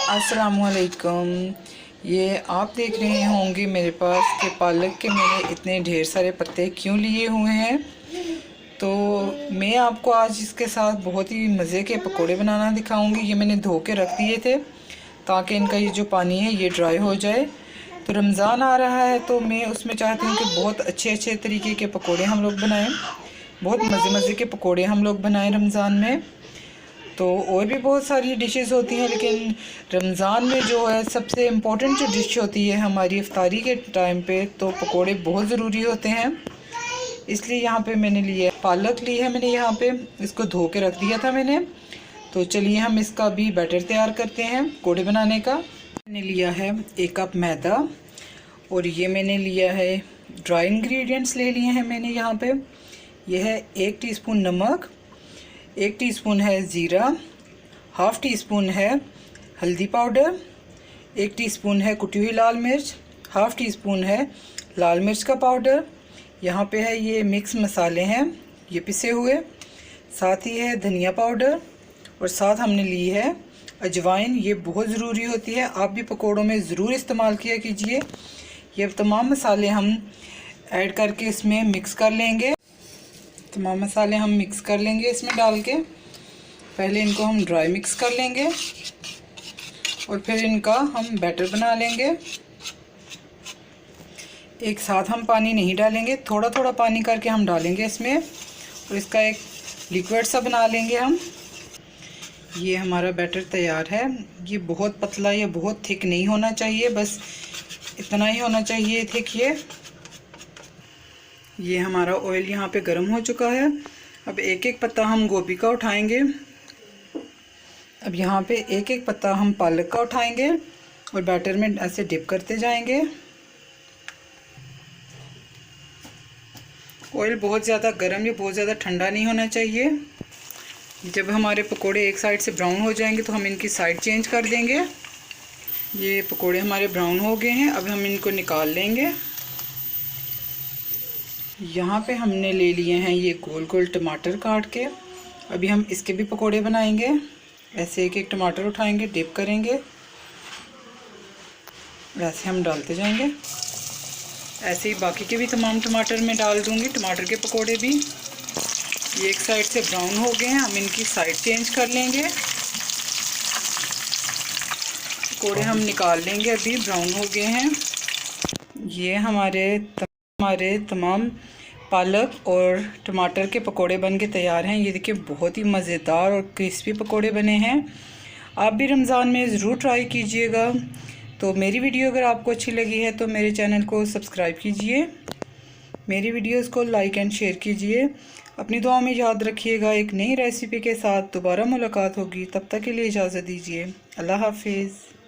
अस्सलामुअलैकुम। ये आप देख रहे होंगे मेरे पास कि पालक के मैंने इतने ढेर सारे पत्ते क्यों लिए हुए हैं। तो मैं आपको आज इसके साथ बहुत ही मज़े के पकोड़े बनाना दिखाऊंगी। ये मैंने धो के रख दिए थे ताकि इनका ये जो पानी है ये ड्राई हो जाए। तो रमज़ान आ रहा है तो मैं उसमें चाहती हूँ कि बहुत अच्छे तरीके के पकोड़े हम लोग बनाएं, बहुत मज़े के पकोड़े हम लोग बनाएं रमज़ान में। तो और भी बहुत सारी डिशेस होती हैं, लेकिन रमज़ान में जो है सबसे इम्पोर्टेंट जो डिश होती है हमारी इफ्तारी के टाइम पे, तो पकोड़े बहुत ज़रूरी होते हैं। इसलिए यहाँ पे मैंने लिया पालक ली है, मैंने यहाँ पे इसको धो के रख दिया था मैंने। तो चलिए हम इसका भी बैटर तैयार करते हैं पकोड़े बनाने का। मैंने लिया है 1 कप मैदा और ये मैंने लिया है ड्राई इंग्रेडिएंट्स ले लिए हैं मैंने यहाँ पे। यह है 1 टीस्पून नमक, 1 टीस्पून है ज़ीरा, हाफ़ टी स्पून है हल्दी पाउडर, 1 टीस्पून है कुटी हुई लाल मिर्च, हाफ़ टी स्पून है लाल मिर्च का पाउडर। यहाँ पे है ये मिक्स मसाले हैं ये पिसे हुए, साथ ही है धनिया पाउडर और साथ हमने ली है अजवाइन। ये बहुत ज़रूरी होती है, आप भी पकोड़ों में ज़रूर इस्तेमाल किया कीजिए। ये तमाम मसाले हम ऐड करके इसमें मिक्स कर लेंगे। तमाम मसाले हम मिक्स कर लेंगे इसमें डाल के। पहले इनको हम ड्राई मिक्स कर लेंगे और फिर इनका हम बैटर बना लेंगे। एक साथ हम पानी नहीं डालेंगे, थोड़ा थोड़ा पानी करके हम डालेंगे इसमें और इसका एक लिक्विड सा बना लेंगे हम। ये हमारा बैटर तैयार है। ये बहुत पतला या बहुत थिक नहीं होना चाहिए, बस इतना ही होना चाहिए थिक। ये हमारा ऑयल यहाँ पे गर्म हो चुका है। अब एक एक पत्ता हम गोभी का उठाएंगे। अब यहाँ पे एक एक पत्ता हम पालक का उठाएंगे और बैटर में ऐसे डिप करते जाएंगे। ऑयल बहुत ज़्यादा गर्म या बहुत ज़्यादा ठंडा नहीं होना चाहिए। जब हमारे पकोड़े एक साइड से ब्राउन हो जाएंगे तो हम इनकी साइड चेंज कर देंगे। ये पकोड़े हमारे ब्राउन हो गए हैं, अब हम इनको निकाल लेंगे। यहाँ पे हमने ले लिए हैं ये गोल गोल टमाटर काट के। अभी हम इसके भी पकोड़े बनाएंगे। ऐसे एक एक टमाटर उठाएंगे, डिप करेंगे, वैसे हम डालते जाएंगे। ऐसे ही बाकी के भी तमाम टमाटर में डाल दूंगी, टमाटर के पकोड़े भी। ये एक साइड से ब्राउन हो गए हैं, हम इनकी साइड चेंज कर लेंगे। पकोड़े हम निकाल लेंगे, अभी ब्राउन हो गए हैं। ये हमारे तमाम पालक और टमाटर के पकोड़े बन के तैयार हैं। ये देखिए बहुत ही मज़ेदार और क्रिस्पी पकोड़े बने हैं। आप भी रमज़ान में ज़रूर ट्राई कीजिएगा। तो मेरी वीडियो अगर आपको अच्छी लगी है तो मेरे चैनल को सब्सक्राइब कीजिए, मेरी वीडियोस को लाइक एंड शेयर कीजिए। अपनी दुआ में याद रखिएगा। एक नई रेसिपी के साथ दोबारा मुलाकात होगी, तब तक के लिए इजाज़त दीजिए। अल्लाह हाफिज़।